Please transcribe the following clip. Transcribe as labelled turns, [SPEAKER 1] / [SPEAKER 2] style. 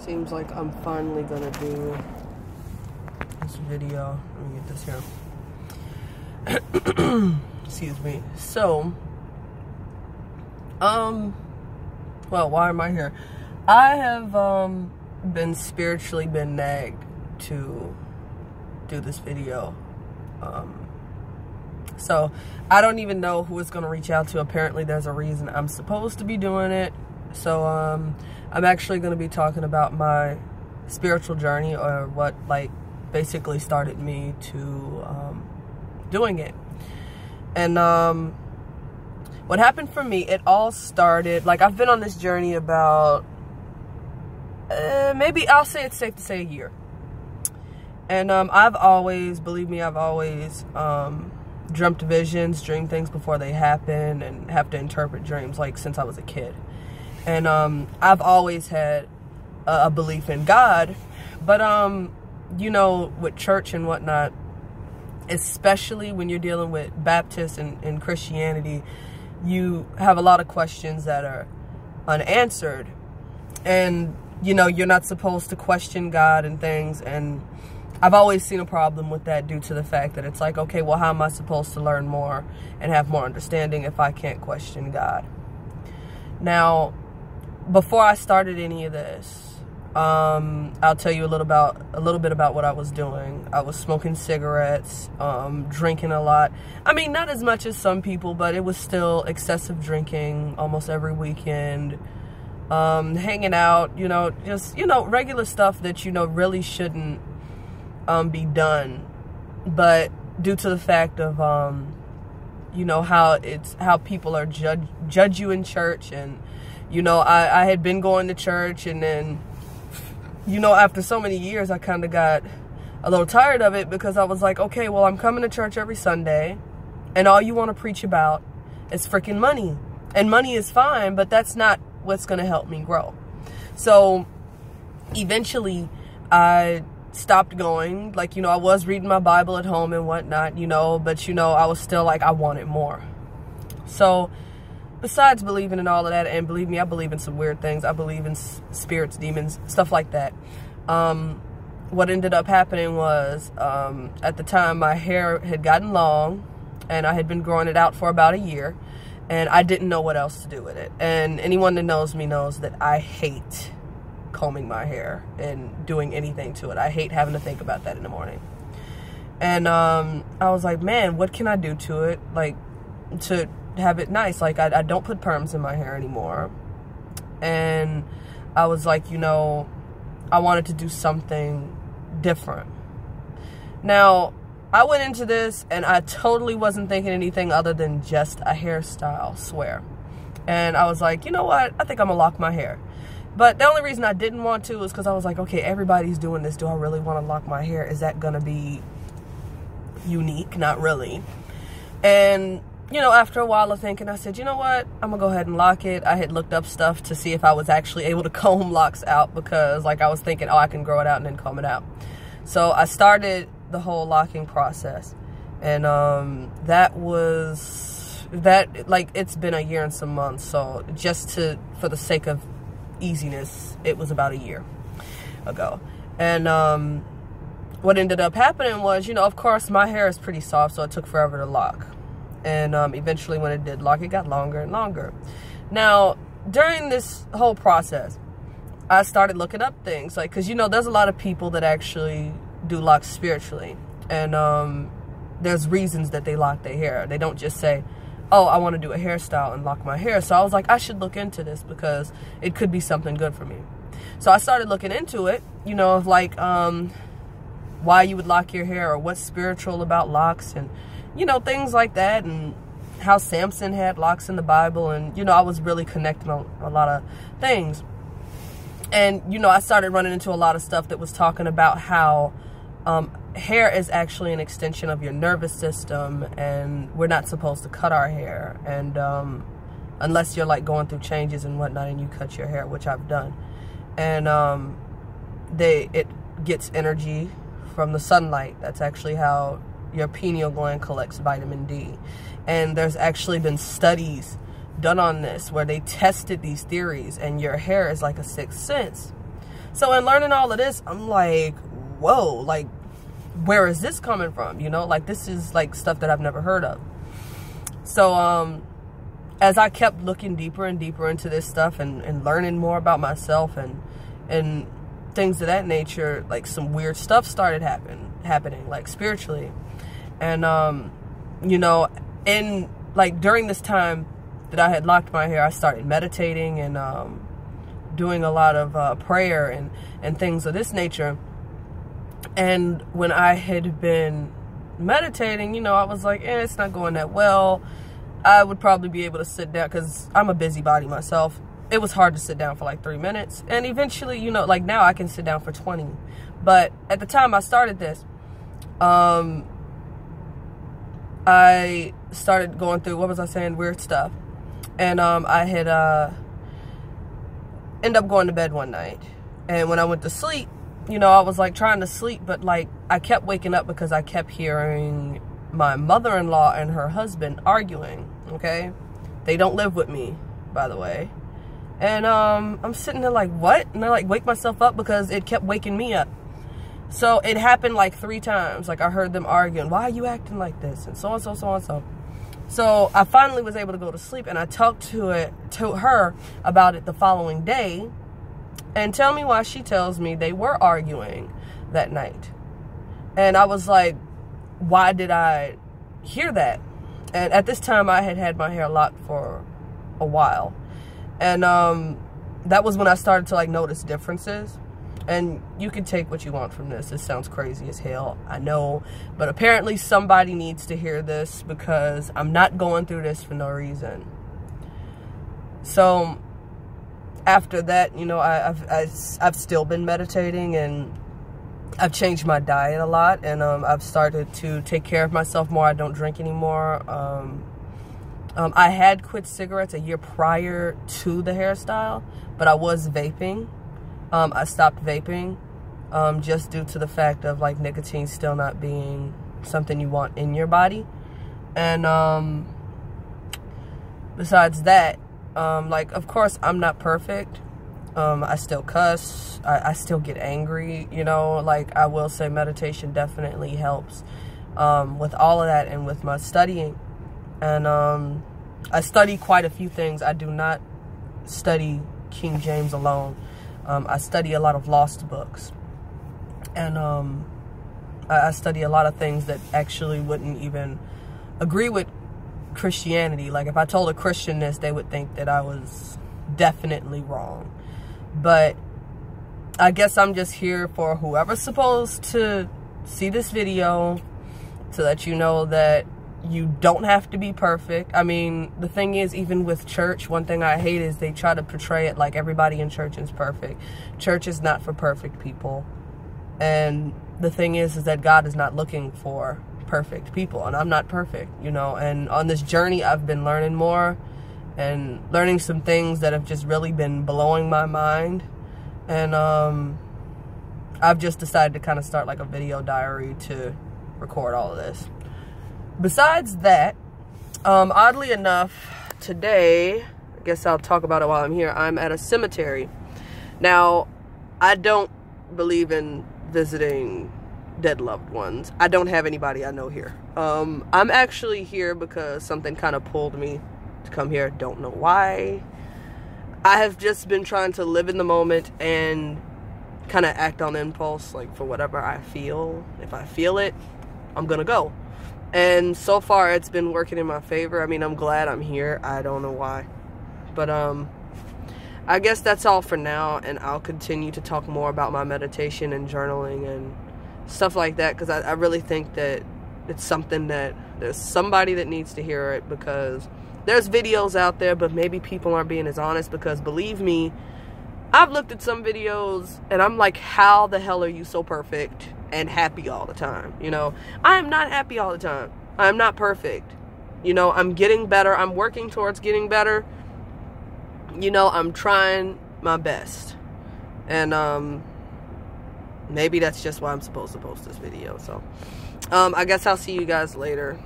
[SPEAKER 1] Seems like I'm finally gonna do this video. Let me get this here. Excuse me. So, well, why am I here? I have been spiritually nagged to do this video. So I don't even know who it's gonna reach out to. Apparently there's a reason I'm supposed to be doing it. So I'm actually gonna be talking about my spiritual journey, or what like basically started me to doing it. And what happened for me, it all started, like, I've been on this journey about maybe, I'll say it's safe to say, a year. And I've always, believe me, I've always dreamt visions, dream things before they happen, and have to interpret dreams like since I was a kid. And I've always had a belief in God, but you know, with church and whatnot, especially when you're dealing with Baptists and Christianity, you have a lot of questions that are unanswered. And, you know, you're not supposed to question God and things. And I've always seen a problem with that due to the fact that it's like, okay, well, how am I supposed to learn more and have more understanding if I can't question God? Now, before I started any of this, I'll tell you a little bit about what I was doing. I was smoking cigarettes, drinking a lot. I mean, not as much as some people, but it was still excessive drinking almost every weekend. Hanging out, you know, just, you know, regular stuff that, you know, really shouldn't be done. But due to the fact of, you know, how people are judge you in church. And, you know, I had been going to church, and then, you know, after so many years, I kind of got a little tired of it, because I was like, okay, well, I'm coming to church every Sunday, and all you want to preach about is freaking money. And money is fine, but that's not what's going to help me grow. So eventually I stopped going. Like, you know, I was reading my Bible at home and whatnot, you know, but, you know, I was still like, I wanted more. So besides believing in all of that, and believe me, I believe in some weird things. I believe in spirits, demons, stuff like that. What ended up happening was, at the time, my hair had gotten long, and I had been growing it out for about a year, and I didn't know what else to do with it. And anyone that knows me knows that I hate combing my hair and doing anything to it. I hate having to think about that in the morning. And I was like, man, what can I do to it, like, to have it nice? Like, I don't put perms in my hair anymore. And I was like, you know, I wanted to do something different. Now, I went into this and I totally wasn't thinking anything other than just a hairstyle, swear. And I was like, you know what, I think I'm gonna lock my hair. But the only reason I didn't want to was because I was like, okay, everybody's doing this. Do I really want to lock my hair? Is that gonna be unique? Not really. And, you know, after a while of thinking, I said, you know what, I'm gonna go ahead and lock it. I had looked up stuff to see if I was actually able to comb locks out, because, like, I was thinking, oh, I can grow it out and then comb it out. So I started the whole locking process, and like, it's been a year and some months. So just for the sake of easiness, it was about a year ago. And what ended up happening was, you know, of course, my hair is pretty soft, so it took forever to lock. And eventually when it did lock, it got longer and longer. Now, during this whole process, I started looking up things, like, because, you know, there's a lot of people that actually do locks spiritually. And there's reasons that they lock their hair. They don't just say, oh, I want to do a hairstyle and lock my hair. So I was like, I should look into this, because it could be something good for me. So I started looking into it, you know, of like why you would lock your hair, or what's spiritual about locks, and, you know, things like that, and how Samson had locks in the Bible. And, you know, I was really connecting on a lot of things. And, you know, I started running into a lot of stuff that was talking about how hair is actually an extension of your nervous system, and we're not supposed to cut our hair. And unless you're, like, going through changes and whatnot, and you cut your hair, which I've done. And it gets energy from the sunlight. That's actually how your pineal gland collects vitamin D. And there's actually been studies done on this where they tested these theories, and your hair is like a sixth sense. So in learning all of this, I'm like, whoa, like, where is this coming from? You know, like, this is like stuff that I've never heard of. So as I kept looking deeper and deeper into this stuff and learning more about myself and things of that nature, like some weird stuff started happening, like spiritually. And you know, in like during this time that I had locked my hair, I started meditating and doing a lot of prayer and things of this nature. And when I had been meditating, you know, I was like, it's not going that well. I would probably be able to sit down, because I'm a busybody myself. It was hard to sit down for like 3 minutes. And eventually, you know, like now I can sit down for 20. But at the time I started this, I started going through, what was I saying? Weird stuff. And I had ended up going to bed one night. And when I went to sleep, you know, I was like trying to sleep, but like I kept waking up because I kept hearing my mother-in-law and her husband arguing. Okay, they don't live with me, by the way. And I'm sitting there like, what? And I like wake myself up because it kept waking me up. So it happened like 3 times. Like I heard them arguing, why are you acting like this? And so and so, so and so. So I finally was able to go to sleep, and I talked to her about it the following day. And tell me why she tells me they were arguing that night. And I was like, why did I hear that? And at this time, I had had my hair locked for a while. And that was when I started to like notice differences. And you can take what you want from this. It sounds crazy as hell, I know. But apparently somebody needs to hear this, because I'm not going through this for no reason. So after that, you know, I've still been meditating, and I've changed my diet a lot, and I've started to take care of myself more. I don't drink anymore. I had quit cigarettes a year prior to the hairstyle, but I was vaping. I stopped vaping just due to the fact of like nicotine still not being something you want in your body. And besides that, like, of course, I'm not perfect. I still cuss. I still get angry, you know. Like, I will say meditation definitely helps with all of that, and with my studying. And I study quite a few things. I do not study King James alone. I study a lot of lost books. And I study a lot of things that actually wouldn't even agree with Christianity. Like, if I told a Christian this, they would think that I was definitely wrong. But I guess I'm just here for whoever's supposed to see this video, to let you know that you don't have to be perfect. I mean, the thing is, even with church, one thing I hate is they try to portray it like everybody in church is perfect. Church is not for perfect people. And the thing is that God is not looking for perfect people, and I'm not perfect, you know. And on this journey, I've been learning more and learning some things that have just really been blowing my mind. And I've just decided to kind of start like a video diary to record all of this. Besides that, oddly enough, today, I guess I'll talk about it while I'm here, I'm at a cemetery. Now, I don't believe in visiting dead loved ones. I don't have anybody I know here. I'm actually here because something kind of pulled me to come here. Don't know why. I have just been trying to live in the moment and kind of act on impulse, like for whatever I feel. If I feel it, I'm gonna go. And so far, it's been working in my favor. I mean, I'm glad I'm here. I don't know why. But I guess that's all for now, and I'll continue to talk more about my meditation and journaling and stuff like that, because I really think that it's something that there's somebody that needs to hear it, because there's videos out there, but maybe people aren't being as honest, because believe me, I've looked at some videos and I'm like, how the hell are you so perfect and happy all the time? You know, I am not happy all the time. I'm not perfect. You know, I'm getting better. I'm working towards getting better. You know, I'm trying my best. And maybe that's just why I'm supposed to post this video. So I guess I'll see you guys later.